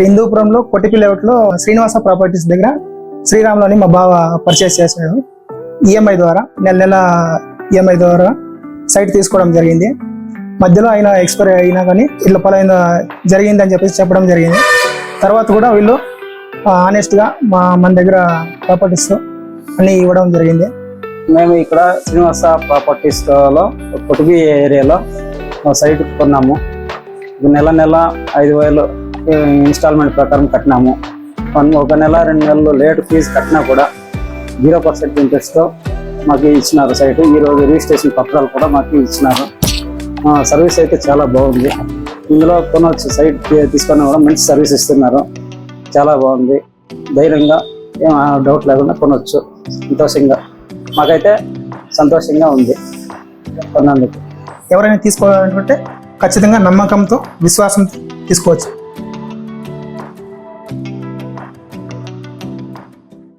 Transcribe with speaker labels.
Speaker 1: హిందూపురంలో కొట్టిపి లేఅవుట్లో శ్రీనివాస ప్రాపర్టీస్ దగ్గర శ్రీరామ్లోని మా బావ పర్చేస్ చేశాడు. ఈఎంఐ ద్వారా నెల ఈఎంఐ ద్వారా సైట్ తీసుకోవడం జరిగింది. మధ్యలో ఆయన ఎక్స్పైర్ అయినా కానీ ఇట్లా పలానా జరిగింది అని చెప్పేసి చెప్పడం జరిగింది. తర్వాత కూడా వీళ్ళు ఆనెస్ట్గా మన దగ్గర ప్రాపర్టీస్ అన్ని ఇవ్వడం జరిగింది.
Speaker 2: మేము ఇక్కడ శ్రీనివాస ప్రాపర్టీస్లో కొట్టిపి ఏరియాలో సైట్ కొన్నాము. నెల 5,000 ఇన్స్టాల్మెంట్ ప్రకారం కట్టినాము. ఒక నెల 2 నెలలు లేట్ ఫీజు కట్టినా కూడా 0% ఇంట్రెస్ట్తో మాకు ఇచ్చినారు సైట్. ఈరోజు రిజిస్ట్రేషన్ పత్రాలు కూడా మాకు ఇచ్చినారు. సర్వీస్ అయితే చాలా బాగుంది. ఇందులో కొనవచ్చు, సైట్ తీసుకున్నా కూడా మంచి సర్వీస్ ఇస్తున్నారు. చాలా బాగుంది. ధైర్యంగా ఏం డౌట్ లేకుండా కొనవచ్చు. సంతోషంగా మాకైతే సంతోషంగా ఉంది కొన్నందుకు.
Speaker 1: ఎవరైనా తీసుకోవాలనుకుంటే ఖచ్చితంగా నమ్మకంతో విశ్వాసంతో తీసుకోవచ్చు.